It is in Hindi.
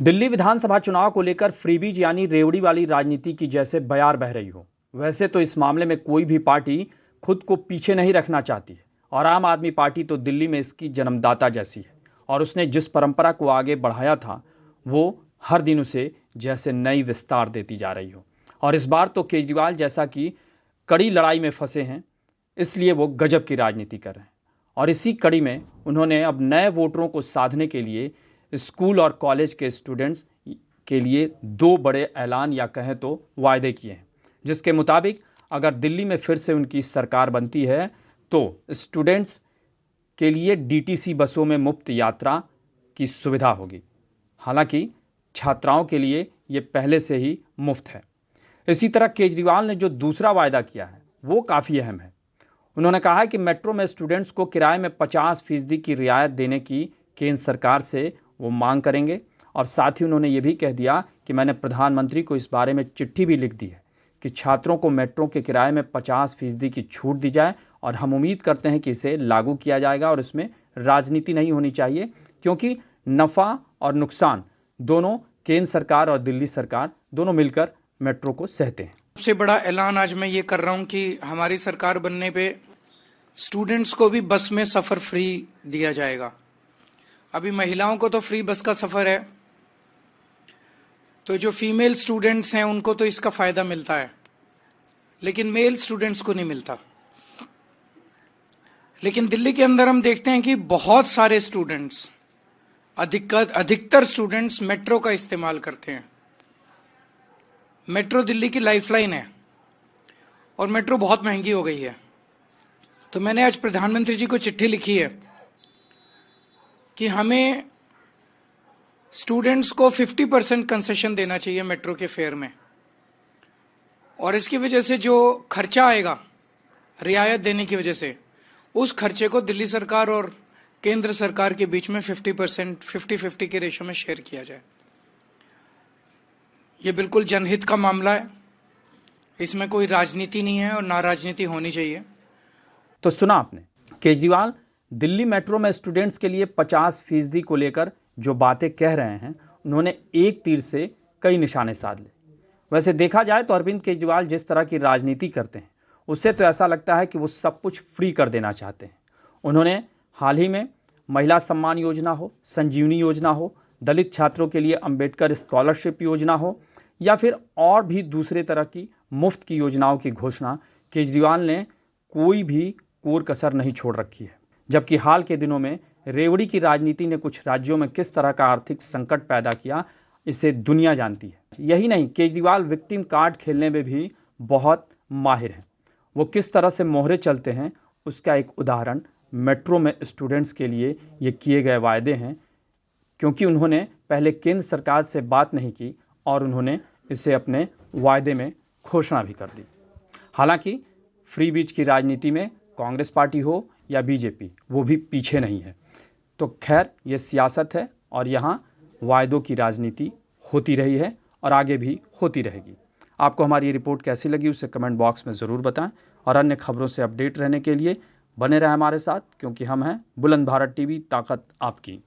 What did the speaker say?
दिल्ली विधानसभा चुनाव को लेकर फ्रीबीज यानी रेवड़ी वाली राजनीति की जैसे बयार बह रही हो, वैसे तो इस मामले में कोई भी पार्टी खुद को पीछे नहीं रखना चाहती है। और आम आदमी पार्टी तो दिल्ली में इसकी जन्मदाता जैसी है और उसने जिस परंपरा को आगे बढ़ाया था वो हर दिन उसे जैसे नई विस्तार देती जा रही हो। और इस बार तो केजरीवाल जैसा कि कड़ी लड़ाई में फंसे हैं, इसलिए वो गजब की राजनीति कर रहे हैं। और इसी कड़ी में उन्होंने अब नए वोटरों को साधने के लिए स्कूल और कॉलेज के स्टूडेंट्स के लिए दो बड़े ऐलान या कहें तो वायदे किए हैं, जिसके मुताबिक अगर दिल्ली में फिर से उनकी सरकार बनती है तो स्टूडेंट्स के लिए डीटीसी बसों में मुफ्त यात्रा की सुविधा होगी। हालांकि छात्राओं के लिए ये पहले से ही मुफ्त है। इसी तरह केजरीवाल ने जो दूसरा वायदा किया है वो काफ़ी अहम है। उन्होंने कहा है कि मेट्रो में स्टूडेंट्स को किराए में 50% की रियायत देने की केंद्र सरकार से वो मांग करेंगे। और साथ ही उन्होंने ये भी कह दिया कि मैंने प्रधानमंत्री को इस बारे में चिट्ठी भी लिख दी है कि छात्रों को मेट्रो के किराए में 50% की छूट दी जाए। और हम उम्मीद करते हैं कि इसे लागू किया जाएगा और इसमें राजनीति नहीं होनी चाहिए, क्योंकि नफ़ा और नुकसान दोनों केंद्र सरकार और दिल्ली सरकार दोनों मिलकर मेट्रो को सहते हैं। सबसे बड़ा ऐलान आज मैं ये कर रहा हूँ कि हमारी सरकार बनने पे स्टूडेंट्स को भी बस में सफर फ्री दिया जाएगा। अभी महिलाओं को तो फ्री बस का सफर है, तो जो फीमेल स्टूडेंट्स हैं उनको तो इसका फायदा मिलता है, लेकिन मेल स्टूडेंट्स को नहीं मिलता। लेकिन दिल्ली के अंदर हम देखते हैं कि बहुत सारे स्टूडेंट्स, अधिकतर स्टूडेंट्स मेट्रो का इस्तेमाल करते हैं। मेट्रो दिल्ली की लाइफलाइन है और मेट्रो बहुत महंगी हो गई है। तो मैंने आज प्रधानमंत्री जी को चिट्ठी लिखी है कि हमें स्टूडेंट्स को 50% कंसेशन देना चाहिए मेट्रो के फेयर में, और इसकी वजह से जो खर्चा आएगा रियायत देने की वजह से, उस खर्चे को दिल्ली सरकार और केंद्र सरकार के बीच में 50% के रेशो में शेयर किया जाए। ये बिल्कुल जनहित का मामला है, इसमें कोई राजनीति नहीं है और ना राजनीति होनी चाहिए। तो सुना आपने, केजरीवाल दिल्ली मेट्रो में स्टूडेंट्स के लिए 50% को लेकर जो बातें कह रहे हैं, उन्होंने एक तीर से कई निशाने साध ले। वैसे देखा जाए तो अरविंद केजरीवाल जिस तरह की राजनीति करते हैं उससे तो ऐसा लगता है कि वो सब कुछ फ्री कर देना चाहते हैं। उन्होंने हाल ही में महिला सम्मान योजना हो, संजीवनी योजना हो, दलित छात्रों के लिए अंबेडकर स्कॉलरशिप योजना हो या फिर और भी दूसरे तरह की मुफ्त की योजनाओं की घोषणा, केजरीवाल ने कोई भी कोर कसर नहीं छोड़ रखी है। जबकि हाल के दिनों में रेवड़ी की राजनीति ने कुछ राज्यों में किस तरह का आर्थिक संकट पैदा किया, इसे दुनिया जानती है। यही नहीं, केजरीवाल विक्टिम कार्ड खेलने में भी बहुत माहिर हैं। वो किस तरह से मोहरे चलते हैं उसका एक उदाहरण मेट्रो में स्टूडेंट्स के लिए ये किए गए वायदे हैं, क्योंकि उन्होंने पहले केंद्र सरकार से बात नहीं की और उन्होंने इसे अपने वायदे में घोषणा भी कर दी। हालांकि फ्री बीज की राजनीति में कांग्रेस पार्टी हो या बीजेपी, वो भी पीछे नहीं है। तो खैर, ये सियासत है और यहाँ वायदों की राजनीति होती रही है और आगे भी होती रहेगी। आपको हमारी ये रिपोर्ट कैसी लगी उसे कमेंट बॉक्स में ज़रूर बताएं और अन्य खबरों से अपडेट रहने के लिए बने रहें हमारे साथ, क्योंकि हम हैं बुलंद भारत टीवी, ताकत आपकी।